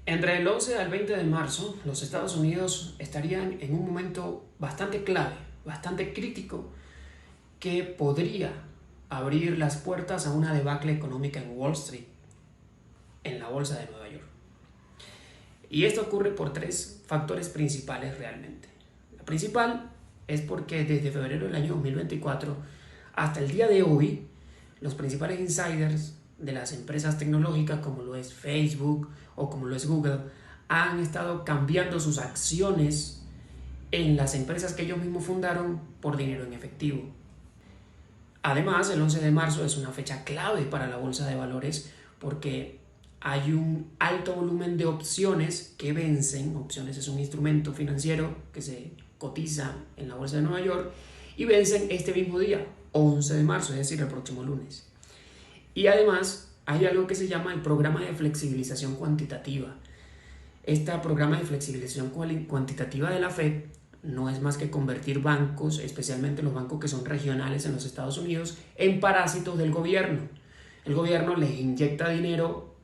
Entre el 11 al 20 de marzo, los Estados Unidos estarían en un momento bastante clave, bastante crítico, que podría abrir las puertas a una debacle económica en Wall Street, en la bolsa de Nueva York. Y esto ocurre por tres factores principales realmente. La principal es porque desde febrero del año 2024 hasta el día de hoy, los principales insiders de las empresas tecnológicas como lo es Facebook o como lo es Google han estado cambiando sus acciones en las empresas que ellos mismos fundaron por dinero en efectivo. Además, el 11 de marzo es una fecha clave para la bolsa de valores porque hay un alto volumen de opciones que vencen. Opciones es un instrumento financiero que se cotiza en la bolsa de Nueva York y vencen este mismo día, 11 de marzo, es decir, el próximo lunes. Y además hay algo que se llama el programa de flexibilización cuantitativa. Este programa de flexibilización cuantitativa de la Fed no es más que convertir bancos, especialmente los bancos que son regionales en los Estados Unidos, en parásitos del gobierno. El gobierno les inyecta dinero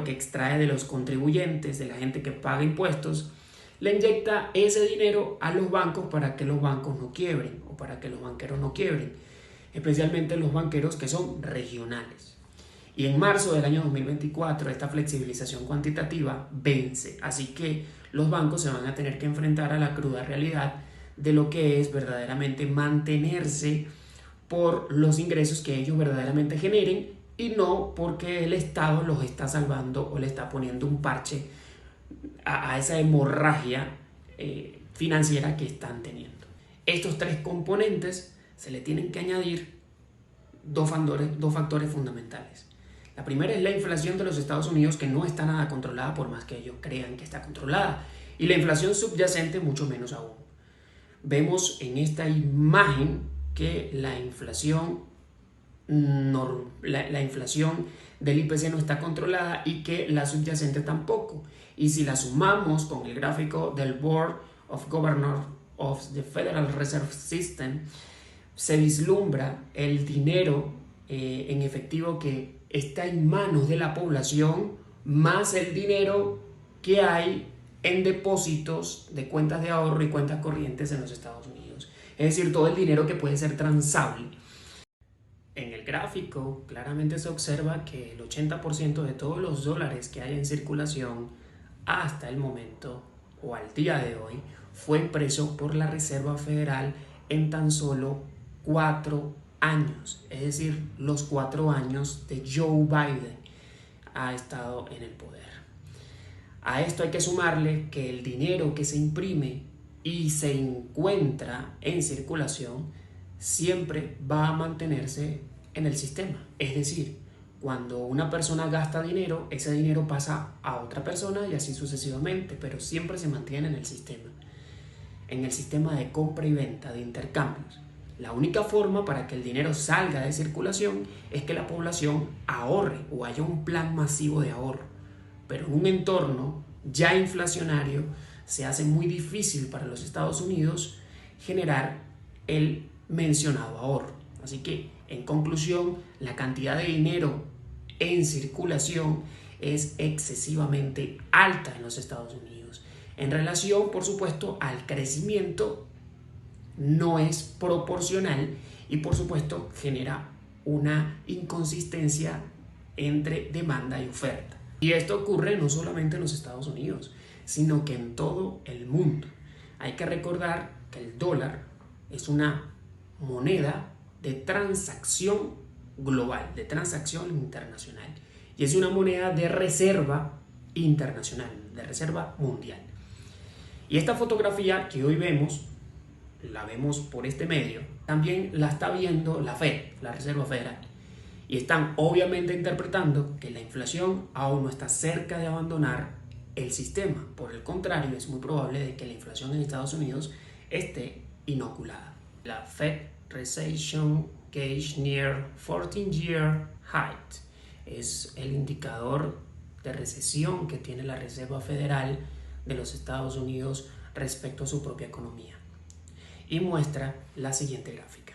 que extrae de los contribuyentes, de la gente que paga impuestos, le inyecta ese dinero a los bancos para que los bancos no quiebren o para que los banqueros no quiebren, especialmente los banqueros que son regionales. Y en marzo del año 2024 esta flexibilización cuantitativa vence, así que los bancos se van a tener que enfrentar a la cruda realidad de lo que es verdaderamente mantenerse por los ingresos que ellos verdaderamente generen y no porque el Estado los está salvando o le está poniendo un parche a esa hemorragia financiera que están teniendo. Estos tres componentes se le tienen que añadir dos factores fundamentales. La primera es la inflación de los Estados Unidos, que no está nada controlada por más que ellos crean que está controlada, y la inflación subyacente mucho menos aún. Vemos en esta imagen que la inflación del IPC no está controlada y que la subyacente tampoco. Y si la sumamos con el gráfico del Board of Governors of the Federal Reserve System, se vislumbra el dinero en efectivo que está en manos de la población más el dinero que hay en depósitos de cuentas de ahorro y cuentas corrientes en los Estados Unidos. Es decir, todo el dinero que puede ser transable. En el gráfico claramente se observa que el 80% de todos los dólares que hay en circulación hasta el momento o al día de hoy fue impreso por la Reserva Federal en tan solo 4 años, es decir, los 4 años de Joe Biden ha estado en el poder. A esto hay que sumarle que el dinero que se imprime y se encuentra en circulación siempre va a mantenerse en el sistema. Es decir, cuando una persona gasta dinero, ese dinero pasa a otra persona y así sucesivamente, pero siempre se mantiene en el sistema de compra y venta, de intercambios. La única forma para que el dinero salga de circulación es que la población ahorre o haya un plan masivo de ahorro. Pero en un entorno ya inflacionario se hace muy difícil para los Estados Unidos generar el mencionado ahorro. Así que, en conclusión, la cantidad de dinero en circulación es excesivamente alta en los Estados Unidos. En relación, por supuesto, al crecimiento, no es proporcional y, por supuesto, genera una inconsistencia entre demanda y oferta. Y esto ocurre no solamente en los Estados Unidos, sino que en todo el mundo. Hay que recordar que el dólar es una moneda de transacción global, de transacción internacional. Y es una moneda de reserva internacional, de reserva mundial. Y esta fotografía que hoy vemos, la vemos por este medio, también la está viendo la Fed, la Reserva Federal. Y están obviamente interpretando que la inflación aún no está cerca de abandonar el sistema. Por el contrario, es muy probable de que la inflación en Estados Unidos esté inoculada. La Fed Recession Gauge Near 14-Year Height es el indicador de recesión que tiene la Reserva Federal de los Estados Unidos respecto a su propia economía. Y muestra la siguiente gráfica.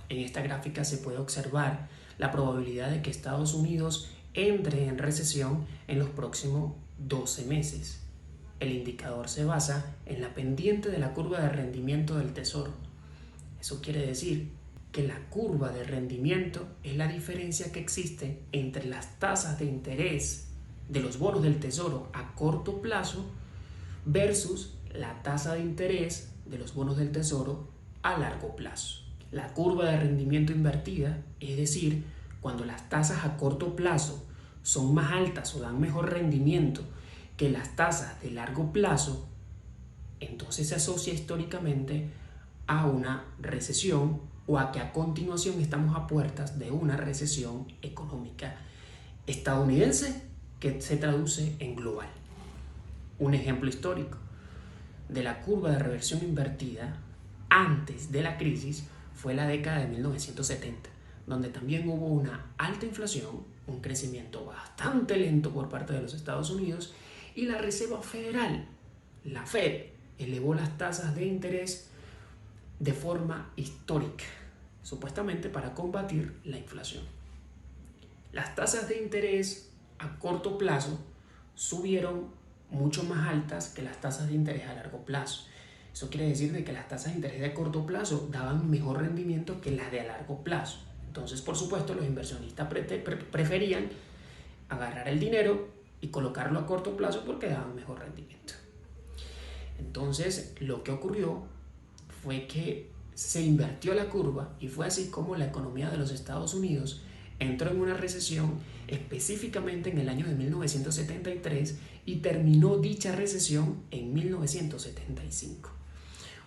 En esta gráfica se puede observar la probabilidad de que Estados Unidos entre en recesión en los próximos 12 meses. El indicador se basa en la pendiente de la curva de rendimiento del tesoro. Eso quiere decir que la curva de rendimiento es la diferencia que existe entre las tasas de interés de los bonos del tesoro a corto plazo versus la tasa de interés de los bonos del tesoro a largo plazo. La curva de rendimiento invertida, es decir, cuando las tasas a corto plazo son más altas o dan mejor rendimiento que las tasas de largo plazo, entonces se asocia históricamente a una recesión o a que a continuación estamos a puertas de una recesión económica estadounidense que se traduce en global. Un ejemplo histórico de la curva de reversión invertida antes de la crisis fue la década de 1970, donde también hubo una alta inflación, un crecimiento bastante lento por parte de los Estados Unidos y la Reserva Federal, la Fed, elevó las tasas de interés de forma histórica, supuestamente para combatir la inflación. Las tasas de interés a corto plazo subieron mucho más altas que las tasas de interés a largo plazo. Eso quiere decir de que las tasas de interés de corto plazo daban mejor rendimiento que las de a largo plazo. Entonces, por supuesto, los inversionistas preferían agarrar el dinero y colocarlo a corto plazo porque daban mejor rendimiento. Entonces, lo que ocurrió fue que se invirtió la curva y fue así como la economía de los Estados Unidos entró en una recesión específicamente en el año de 1973 y terminó dicha recesión en 1975.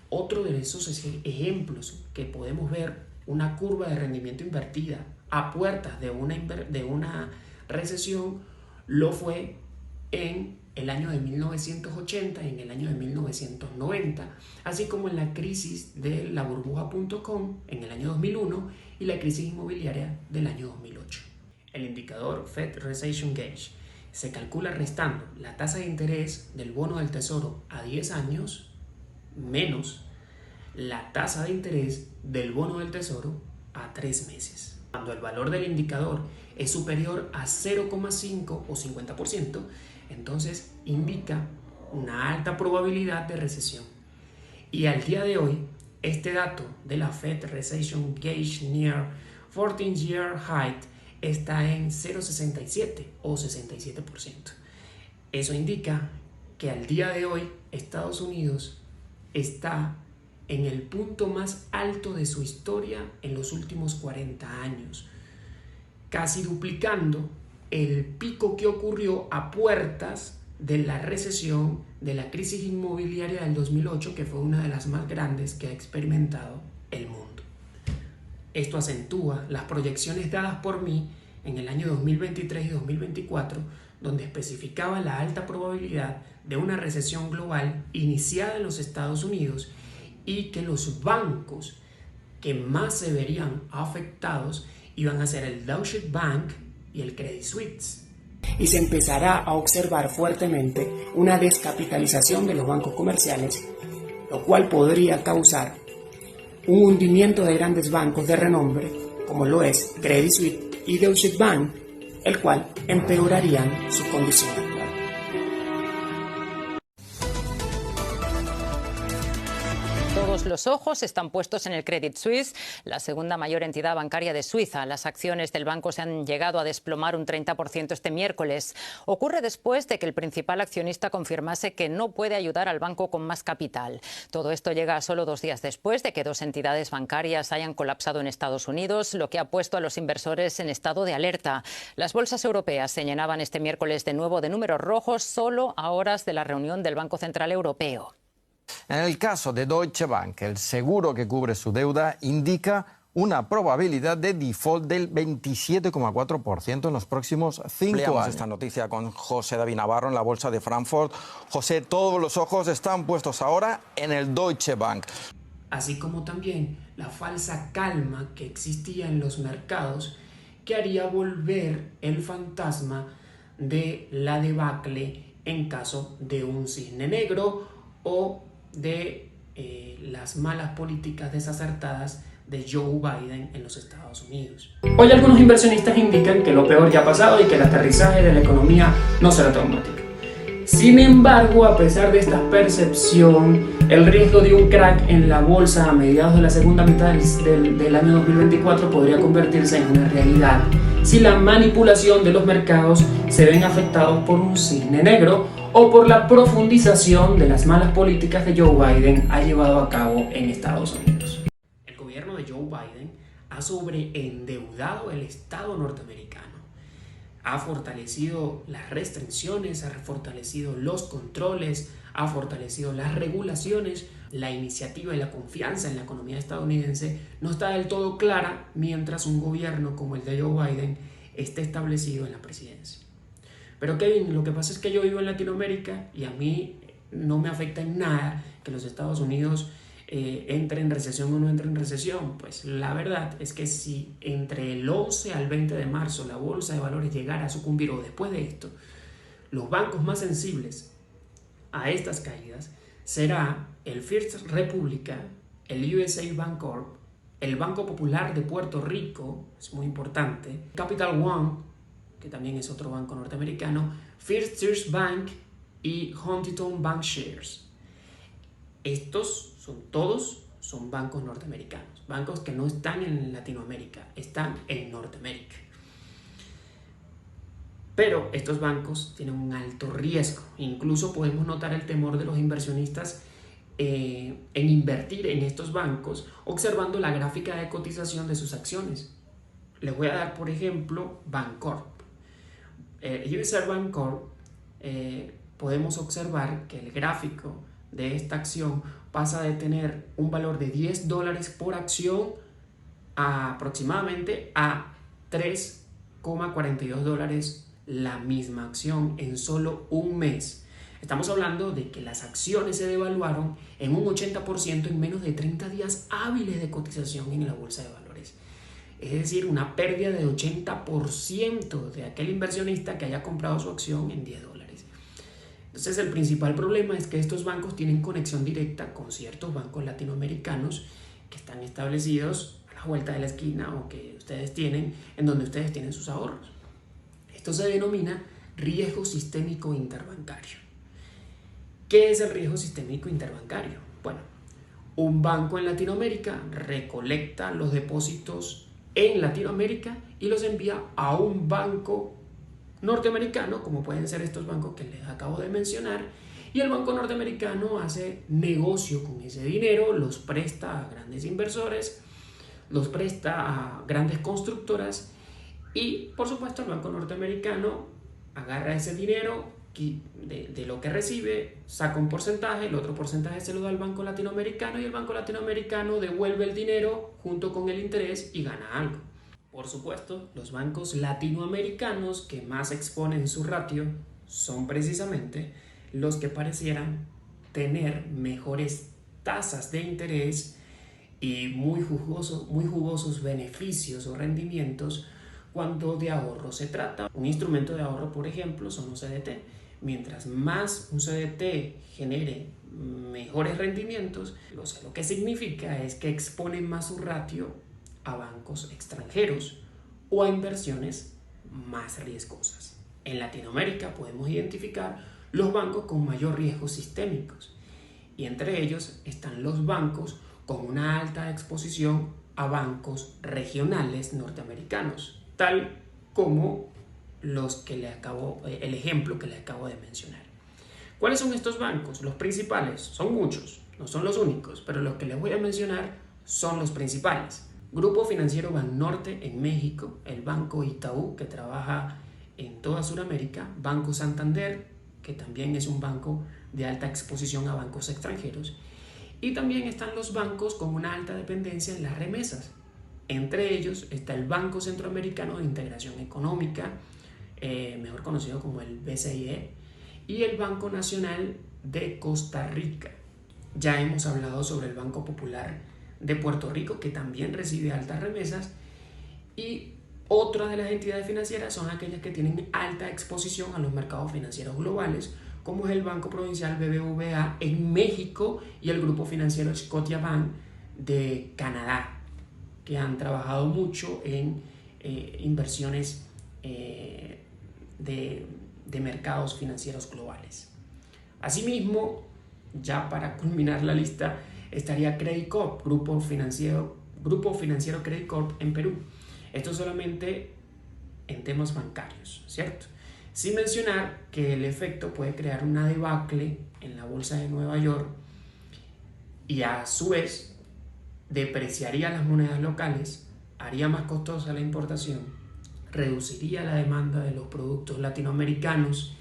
Otro de esos ejemplos que podemos ver una curva de rendimiento invertida a puertas de una recesión lo fue en el año de 1980 y en el año de 1990, así como en la crisis de la burbuja.com en el año 2001 y la crisis inmobiliaria del año 2008. El indicador Fed Recession Gauge se calcula restando la tasa de interés del bono del tesoro a 10 años menos la tasa de interés del bono del tesoro a 3 meses. Cuando el valor del indicador es superior a 0,5 o 50%, entonces indica una alta probabilidad de recesión. Y al día de hoy, este dato de la Fed Recession Gauge Near 14-Year Height está en 0,67 o 67%. Eso indica que al día de hoy Estados Unidos está en el punto más alto de su historia en los últimos 40 años, casi duplicando el pico que ocurrió a puertas de la recesión, de la crisis inmobiliaria del 2008, que fue una de las más grandes que ha experimentado el mundo. Esto acentúa las proyecciones dadas por mí en el año 2023 y 2024, donde especificaba la alta probabilidad de una recesión global iniciada en los Estados Unidos y que los bancos que más se verían afectados iban a ser el Deutsche Bank y el Credit Suisse. Y se empezará a observar fuertemente una descapitalización de los bancos comerciales, lo cual podría causar un hundimiento de grandes bancos de renombre, como lo es Credit Suisse y Deutsche Bank, el cual empeorarían su condición actual. Todos los ojos están puestos en el Credit Suisse, la segunda mayor entidad bancaria de Suiza. Las acciones del banco se han llegado a desplomar un 30% este miércoles. Ocurre después de que el principal accionista confirmase que no puede ayudar al banco con más capital. Todo esto llega solo 2 días después de que 2 entidades bancarias hayan colapsado en Estados Unidos, lo que ha puesto a los inversores en estado de alerta. Las bolsas europeas se llenaban este miércoles de nuevo de números rojos solo a horas de la reunión del Banco Central Europeo. En el caso de Deutsche Bank, el seguro que cubre su deuda indica una probabilidad de default del 27,4% en los próximos 5 años. Esta noticia con José David Navarro en la Bolsa de Frankfurt. José, todos los ojos están puestos ahora en el Deutsche Bank. Así como también la falsa calma que existía en los mercados, que haría volver el fantasma de la debacle en caso de un cisne negro o de las malas políticas desacertadas de Joe Biden en los Estados Unidos. Hoy algunos inversionistas indican que lo peor ya ha pasado y que el aterrizaje de la economía no será traumático. Sin embargo, a pesar de esta percepción, el riesgo de un crack en la bolsa a mediados de la segunda mitad del año 2024 podría convertirse en una realidad si la manipulación de los mercados se ven afectados por un cisne negro o por la profundización de las malas políticas de Joe Biden ha llevado a cabo en Estados Unidos. El gobierno de Joe Biden ha sobreendeudado el Estado norteamericano, ha fortalecido las restricciones, ha fortalecido los controles, ha fortalecido las regulaciones. La iniciativa y la confianza en la economía estadounidense no está del todo clara mientras un gobierno como el de Joe Biden esté establecido en la presidencia. Pero Kevin, lo que pasa es que yo vivo en Latinoamérica y a mí no me afecta en nada que los Estados Unidos entre en recesión o no entre en recesión. Pues la verdad es que si entre el 11 al 20 de marzo la bolsa de valores llegara a sucumbir o después de esto, los bancos más sensibles a estas caídas será el First Republic, el USA Bancorp, el Banco Popular de Puerto Rico, es muy importante, Capital One, que también es otro banco norteamericano, First Sears Bank y Huntington Bankshares. Estos son bancos norteamericanos, bancos que no están en Latinoamérica, están en Norteamérica. Pero estos bancos tienen un alto riesgo. Incluso podemos notar el temor de los inversionistas en invertir en estos bancos observando la gráfica de cotización de sus acciones. Les voy a dar, por ejemplo, Bancorp. USA Bancorp, podemos observar que el gráfico de esta acción pasa de tener un valor de $10 por acción aproximadamente a $3,42 la misma acción en solo un mes. Estamos hablando de que las acciones se devaluaron en un 80% en menos de 30 días hábiles de cotización en la bolsa de valores. Es decir, una pérdida de 80% de aquel inversionista que haya comprado su acción en $10. Entonces, el principal problema es que estos bancos tienen conexión directa con ciertos bancos latinoamericanos que están establecidos a la vuelta de la esquina o que ustedes tienen, en donde ustedes tienen sus ahorros. Esto se denomina riesgo sistémico interbancario. ¿Qué es el riesgo sistémico interbancario? Bueno, Un banco en Latinoamérica recolecta los depósitos en Latinoamérica y los envía a un banco norteamericano, como pueden ser estos bancos que les acabo de mencionar, y el banco norteamericano hace negocio con ese dinero, los presta a grandes inversores, los presta a grandes constructoras y, por supuesto, el banco norteamericano agarra ese dinero de lo que recibe, saca un porcentaje, el otro porcentaje se lo da al banco latinoamericano y el banco latinoamericano devuelve el dinero junto con el interés y gana algo. Por supuesto, los bancos latinoamericanos que más exponen su ratio son precisamente los que parecieran tener mejores tasas de interés y muy jugosos beneficios o rendimientos cuando de ahorro se trata. Un instrumento de ahorro, por ejemplo, son los CDT. Mientras más un CDT genere mejores rendimientos, lo que significa es que expone más su ratio a bancos extranjeros o a inversiones más riesgosas. En Latinoamérica podemos identificar los bancos con mayor riesgo sistémicos y entre ellos están los bancos con una alta exposición a bancos regionales norteamericanos, tal como el ejemplo que le acabo de mencionar. ¿Cuáles son estos bancos? Los principales, son muchos, no son los únicos, pero los que les voy a mencionar son los principales. Grupo Financiero Banorte en México, el Banco Itaú, que trabaja en toda Sudamérica, Banco Santander, que también es un banco de alta exposición a bancos extranjeros, y también están los bancos con una alta dependencia en las remesas. Entre ellos está el Banco Centroamericano de Integración Económica, mejor conocido como el BCIE, y el Banco Nacional de Costa Rica. Ya hemos hablado sobre el Banco Popular de Puerto Rico, que también recibe altas remesas, y otras de las entidades financieras son aquellas que tienen alta exposición a los mercados financieros globales, como es el Banco Provincial BBVA en México y el Grupo Financiero Scotiabank de Canadá, que han trabajado mucho en inversiones de mercados financieros globales. Asimismo, ya para culminar la lista, estaría Credit Corp, Grupo Financiero Credit Corp en Perú. Esto solamente en temas bancarios, ¿cierto? Sin mencionar que el efecto puede crear una debacle en la bolsa de Nueva York y a su vez depreciaría las monedas locales, haría más costosa la importación, reduciría la demanda de los productos latinoamericanos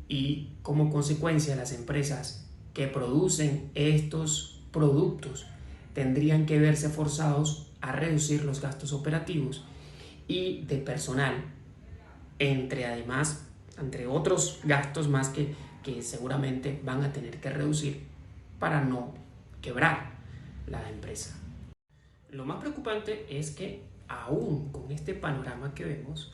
y como consecuencia las empresas que producen estos productos tendrían que verse forzados a reducir los gastos operativos y de personal, entre otros gastos más que seguramente van a tener que reducir para no quebrar la empresa. Lo más preocupante es que aún con este panorama que vemos,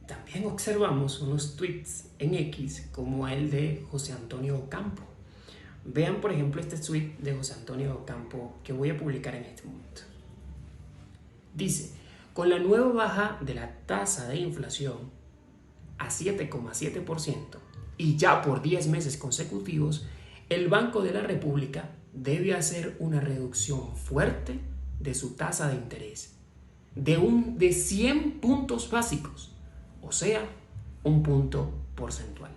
también observamos unos tweets en X como el de José Antonio Ocampo. Vean, por ejemplo, este tweet de José Antonio Ocampo que voy a publicar en este momento. Dice: con la nueva baja de la tasa de inflación a 7,7% y ya por 10 meses consecutivos, el Banco de la República debe hacer una reducción fuerte de su tasa de interés de 100 puntos básicos, o sea, un punto porcentual.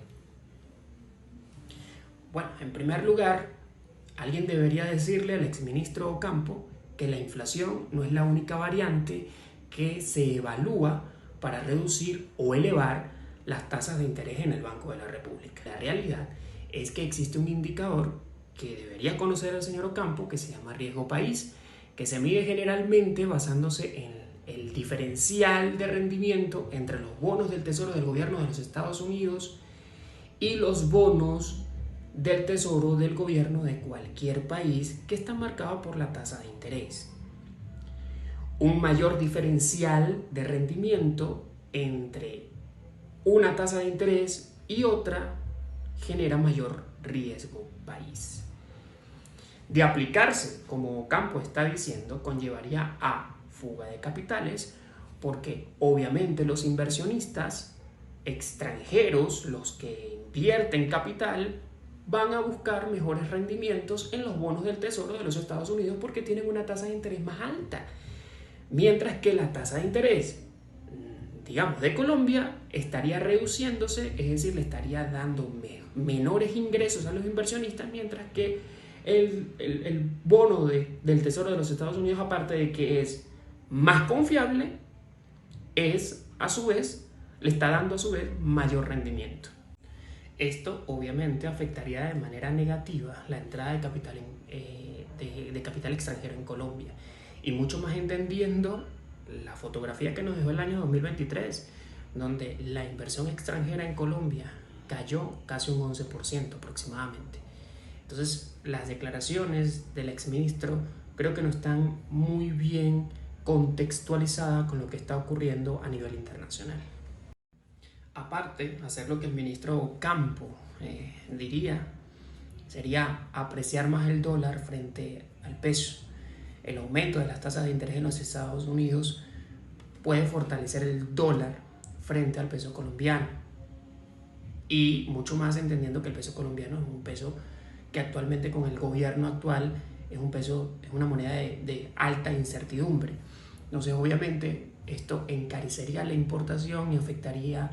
Bueno, en primer lugar, alguien debería decirle al exministro Ocampo que la inflación no es la única variante que se evalúa para reducir o elevar las tasas de interés en el Banco de la República. La realidad es que existe un indicador que debería conocer el señor Ocampo, que se llama riesgo país, que se mide generalmente basándose en el diferencial de rendimiento entre los bonos del Tesoro del gobierno de los Estados Unidos y los bonos del Tesoro del gobierno de cualquier país, que está marcado por la tasa de interés. Un mayor diferencial de rendimiento entre una tasa de interés y otra genera mayor riesgo país. De aplicarse, como Ocampo está diciendo, conllevaría a fuga de capitales, porque obviamente los inversionistas extranjeros, los que invierten capital, van a buscar mejores rendimientos en los bonos del Tesoro de los Estados Unidos porque tienen una tasa de interés más alta. Mientras que la tasa de interés, digamos, de Colombia estaría reduciéndose, es decir, le estaría dando menores ingresos a los inversionistas, mientras que el bono del Tesoro de los Estados Unidos, aparte de que es más confiable, a su vez, le está dando a su vez mayor rendimiento. Esto obviamente afectaría de manera negativa la entrada de capital extranjero en Colombia, y mucho más entendiendo la fotografía que nos dejó el año 2023, donde la inversión extranjera en Colombia cayó casi un 11% aproximadamente. Entonces, las declaraciones del exministro creo que no están muy bien contextualizadas con lo que está ocurriendo a nivel internacional. Aparte, hacer lo que el ministro Campo diría sería apreciar más el dólar frente al peso. El aumento de las tasas de interés en los Estados Unidos puede fortalecer el dólar frente al peso colombiano, y mucho más entendiendo que el peso colombiano es un peso que actualmente, con el gobierno actual, es una moneda de alta incertidumbre. Entonces, obviamente, esto encarecería la importación y afectaría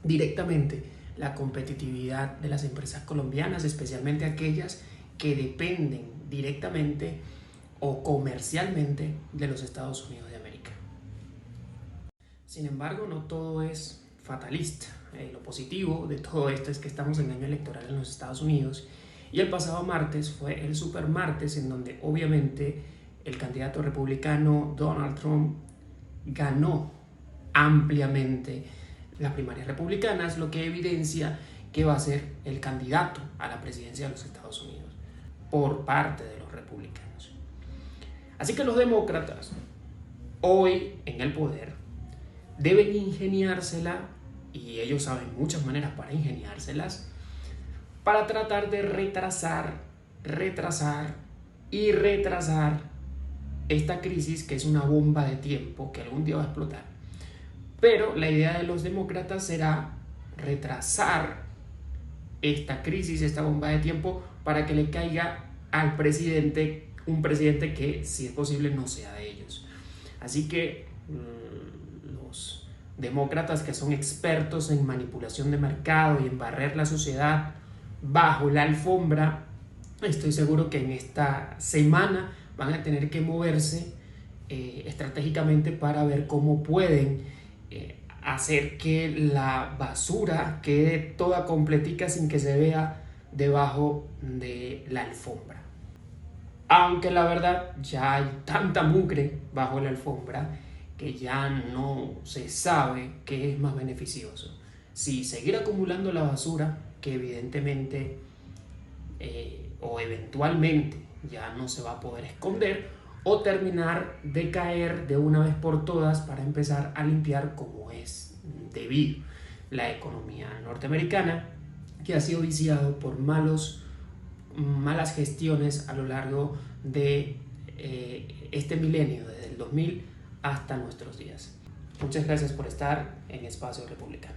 directamente la competitividad de las empresas colombianas, especialmente aquellas que dependen directamente o comercialmente de los Estados Unidos de América. Sin embargo, no todo es fatalista. Lo positivo de todo esto es que estamos en año electoral en los Estados Unidos, y el pasado martes fue el supermartes en donde obviamente el candidato republicano Donald Trump ganó ampliamente las primarias republicanas, lo que evidencia que va a ser el candidato a la presidencia de los Estados Unidos por parte de los republicanos. Así que los demócratas, hoy en el poder, deben ingeniársela, y ellos saben muchas maneras para ingeniárselas, para tratar de retrasar esta crisis, que es una bomba de tiempo que algún día va a explotar. Pero la idea de los demócratas será retrasar esta crisis, esta bomba de tiempo, para que le caiga al presidente, un presidente que, si es posible, no sea de ellos. Así que los demócratas, que son expertos en manipulación de mercado y en barrer la sociedad bajo la alfombra, estoy seguro que en esta semana van a tener que moverse estratégicamente para ver cómo pueden hacer que la basura quede toda completica sin que se vea debajo de la alfombra. Aunque la verdad, ya hay tanta mugre bajo la alfombra que ya no se sabe qué es más beneficioso: si seguir acumulando la basura, que evidentemente o eventualmente ya no se va a poder esconder, o terminar de caer de una vez por todas para empezar a limpiar como es debido la economía norteamericana, que ha sido viciado por malas gestiones a lo largo de este milenio, desde el 2000 hasta nuestros días. Muchas gracias por estar en Espacio Republicano.